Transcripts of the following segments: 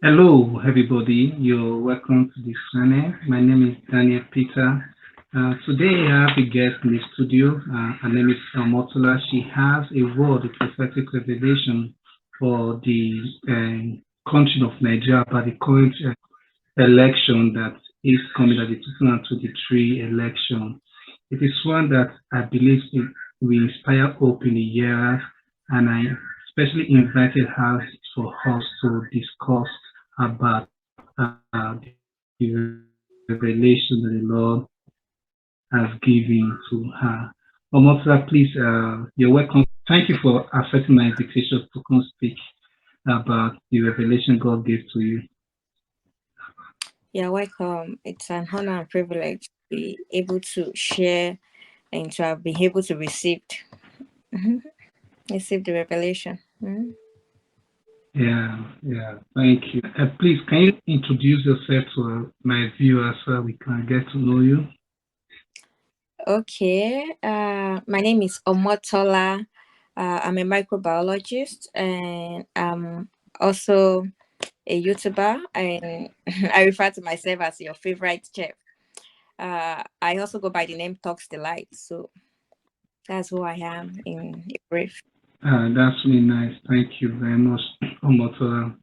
Hello, everybody. You're welcome to this channel. My name is Daniel Peter. Today, I have a guest in the studio. Her name is Motula. She has a word, a prophetic revelation for the country of Nigeria about the current election that is coming at the 2023 election. It is one that I believe it will inspire hope in the years, and I especially invited her for us to discuss about the revelation that the Lord has given to her. Omotla, please, you're welcome. Thank you for accepting my invitation to come speak about the revelation God gave to you. You're welcome. It's an honor and privilege to be able to share and to have been able to receive the revelation. Yeah, thank you. Please, can you introduce yourself to my viewers so we can get to know you? Okay. My name is Omotola. I'm a microbiologist and I'm also a YouTuber, and I refer to myself as your favorite chef. I also go by the name Talks Delight. So that's who I am in a brief. That's really nice. Thank you very much, Omotola.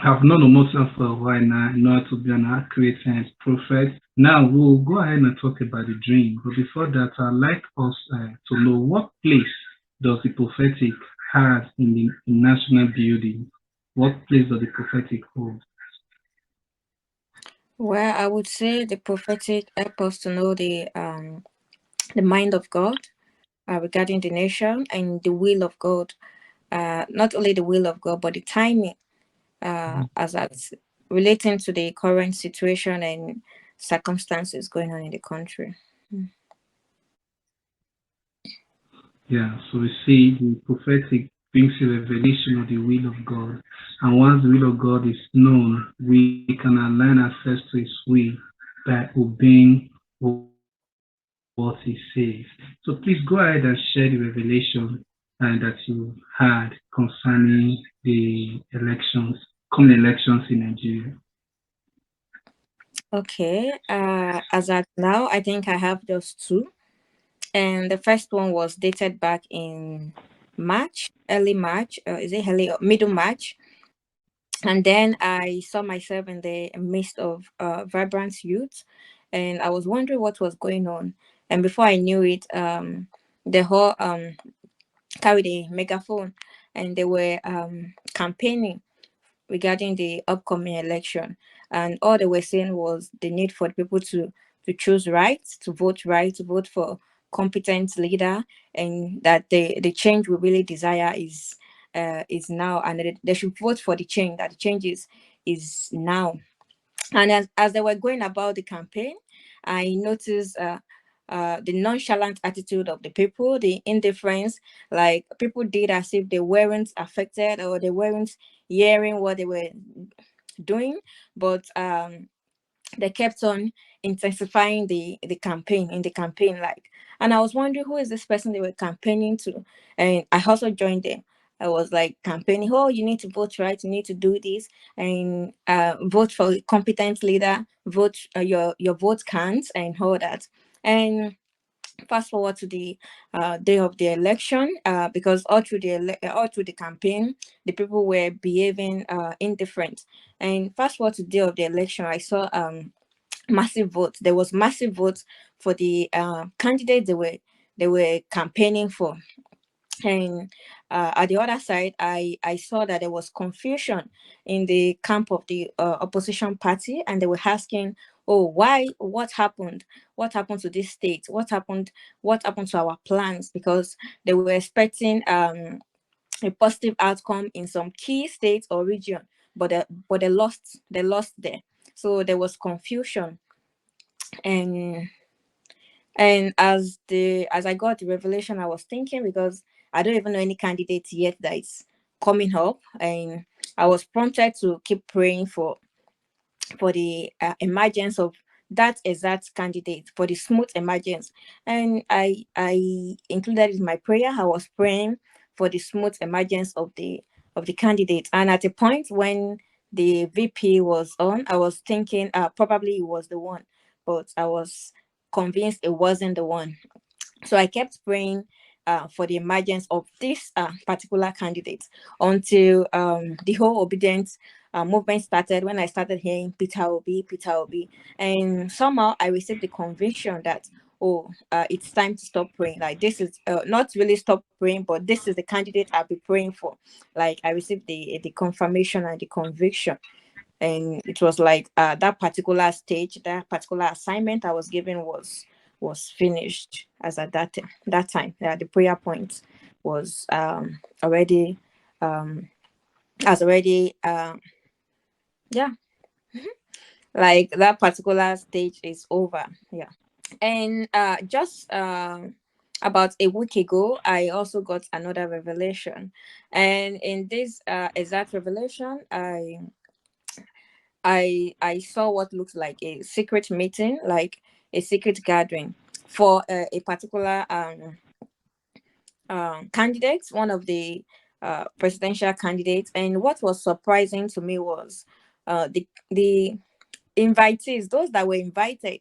I've known Omotola for a while now. I know how to be an accurate and prophet. Now we'll go ahead and talk about the dream. But before that, I'd like us to know what place does the prophetic have in the national building? What place does the prophetic hold? Well, I would say the prophetic help us to know the mind of God regarding the nation and the will of God. Not only the will of God, but the timing as that's relating to the current situation and circumstances going on in the country. Yeah, so we see the prophetic brings a revelation of the will of God. And once the will of God is known, we can align access to His will by obeying what He says. So please go ahead and share the revelation that you had concerning the elections, coming elections in Nigeria. Okay, as at now, I think I have just two. And the first one was dated back in March, early March, is it early, middle March? And then I saw myself in the midst of vibrant youth, and I was wondering what was going on. And before I knew it, the whole carried a megaphone, and they were campaigning regarding the upcoming election. And all they were saying was the need for the people to choose right, to vote for competent leader, and that the change we really desire is now, and that they should vote for the change. That the change is now. And as they were going about the campaign, I noticed the nonchalant attitude of the people, the indifference, like people did as if they weren't affected or they weren't hearing what they were doing, but they kept on intensifying the campaign in the campaign, like. And I was wondering who is this person they were campaigning to, and I also joined them. I was like campaigning, oh, you need to vote right, you need to do this, and vote for a competent leader, vote your vote counts and all that. And fast forward to the day of the election, because all through the campaign the people were behaving indifferent. And fast forward to the day of the election, I saw massive votes. There was massive votes for the candidates they were campaigning for. And at the other side, I saw that there was confusion in the camp of the opposition party, and they were asking, oh, why, what happened to this state, what happened to our plans, because they were expecting a positive outcome in some key states or region, but they lost there. So there was confusion. And and as I got the revelation, I was thinking, because I don't even know any candidate yet that is coming up, and I was prompted to keep praying for the emergence of that exact candidate, for the smooth emergence. And I included in my prayer. I was praying for the smooth emergence of the candidate. And at a point when the VP was on, I was thinking probably it was the one, but I was convinced it wasn't the one. So I kept praying for the emergence of this particular candidate until the whole obedience movement started. When I started hearing Peter Obi, Peter Obi, and somehow I received the conviction that, oh, it's time to stop praying. Like, this is not really stop praying, but this is the candidate I'll be praying for. Like, I received the confirmation and the conviction, and it was like that particular stage, that particular assignment I was given was finished. As at that time, the prayer point was already has already yeah, like that particular stage is over. Yeah. And just about a week ago, I also got another revelation, and in this exact revelation, I saw what looks like a secret meeting, like a secret gathering for a particular candidate, one of the presidential candidates. And what was surprising to me was the invitees, those that were invited,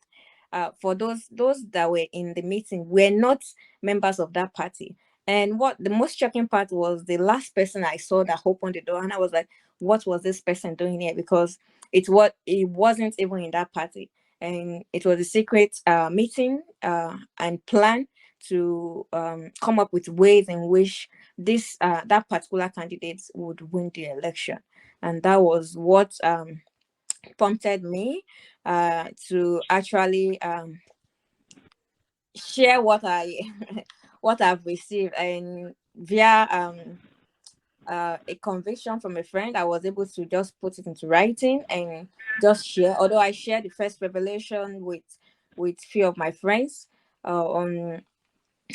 for those that were in the meeting, were not members of that party. And what the most shocking part was, the last person I saw that opened the door, and I was like, what was this person doing here? Because it wasn't even in that party, and it was a secret meeting and plan to come up with ways in which this that particular candidate would win the election. And that was what prompted me to actually share what I what I've received, and via a conviction from a friend, I was able to just put it into writing and just share. Although I shared the first revelation with few of my friends on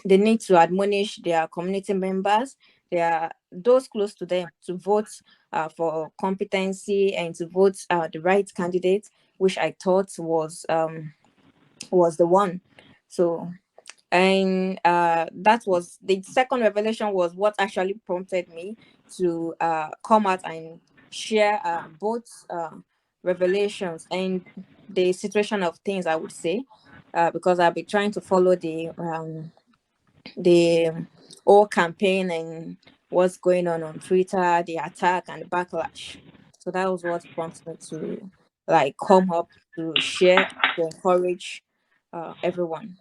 the need to admonish their community members, their those close to them, to vote for competency and to vote the right candidate, which I thought was the one. So, and that was the second revelation, was what actually prompted me to come out and share both revelations and the situation of things, I would say, because I'll be trying to follow the whole campaign and what's going on Twitter, the attack and the backlash. So that was what prompted me to like come up to share, to encourage everyone.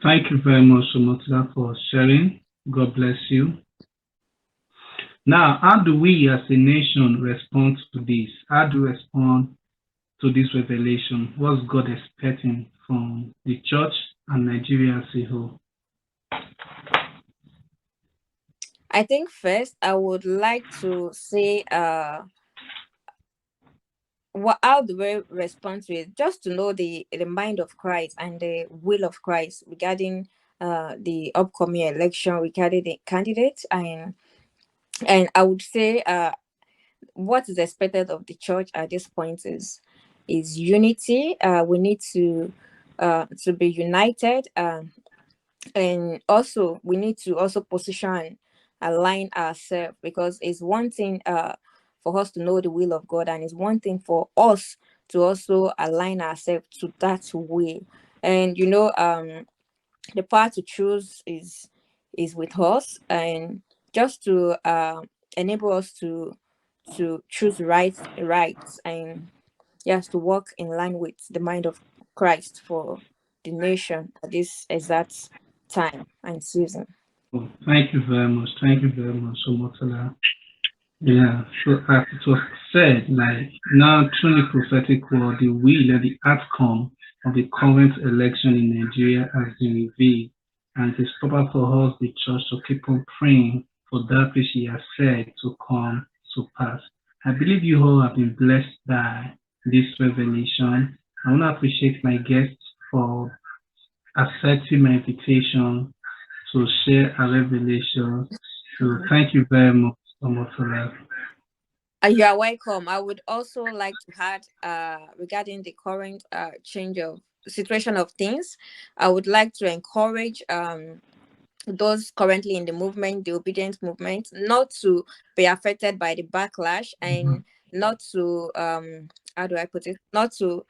Thank you very much, Omotula, for sharing. God bless you. Now, how do we as a nation respond to this? How do we respond to this revelation? What's God expecting from the church and Nigeria as a whole? I think first I would like to say how do we respond to it, just to know the mind of Christ and the will of Christ regarding the upcoming election, regarding the candidates. And I would say what is expected of the church at this point is unity. We need to be united, and also we need to also position and align ourselves, because it's one thing for us to know the will of God, and it's one thing for us to also align ourselves to that will. And the power to choose is with us, and just to enable us to choose right, and yes, to walk in line with the mind of Christ for the nation at this exact time and season. Oh, thank you very much. Thank you very much, Omotula. Yeah, so as it was said, like now truly prophetic word, the will and the outcome of the current election in Nigeria has been revealed, and it is proper for us, the church, to keep on praying for that which He has said to come to pass. I believe you all have been blessed by this revelation. I want to appreciate my guests for accepting my invitation to share a revelation. So thank you very much, Omotula. You are welcome. I would also like to add regarding the current change of situation of things. I would like to encourage those currently in the movement, the obedient movement, not to be affected by the backlash, Mhm. and not to how do I put it? Not to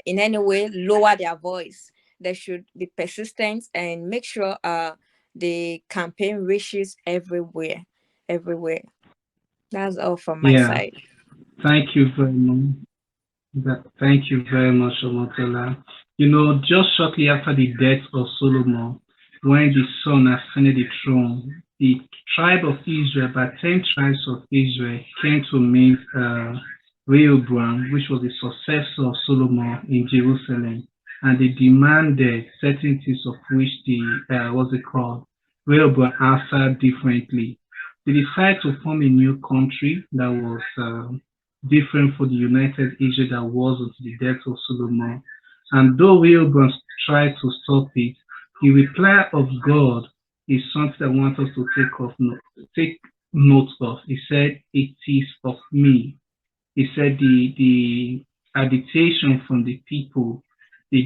in any way lower their voice. They should be persistent and make sure the campaign reaches everywhere. Everywhere. That's all from my Yeah, side. thank you very much. Thank you very much, Omotola. Just shortly after the death of Solomon, when the son ascended the throne, the tribe of Israel, about 10 tribes of Israel, came to meet Rehoboam, which was the successor of Solomon in Jerusalem, and they demanded certain things of which what's it called? Rehoboam answered differently. They decided to form a new country that was different for the United Israel that was until the death of Solomon. And though Rehoboam tried to stop it, the reply of God is something I want us to take note of. He said, "It is of me." He said the agitation from the people, the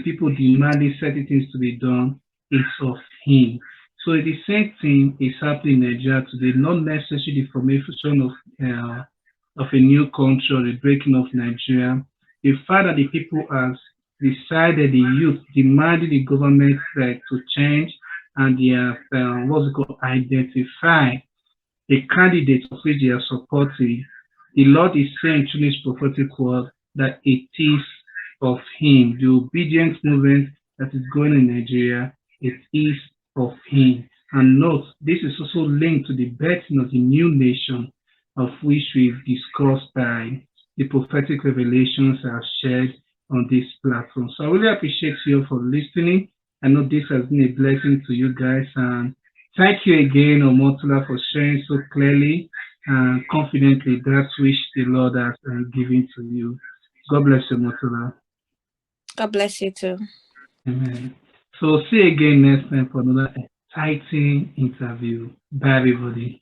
people demanding certain things to be done, is of him. So the same thing is happening in Nigeria today, not necessarily the formation of a new country or the breaking of Nigeria. The fact that the people have decided, the youth demanding the government to change, and they have what's it called, identify a candidate of which they are supporting, the Lord is saying through his prophetic word that it is of him. The obedience movement that is going in Nigeria, it is of him. And note, this is also linked to the birthing of the new nation of which we've discussed by the prophetic revelations I have shared on this platform. So I really appreciate you for listening. I know this has been a blessing to you guys, and thank you again, Omotola, for sharing so clearly and confidently that which the Lord has given to you. God bless you, Omotola. God bless you too. Amen. So see you again next time for another exciting interview. Bye, everybody.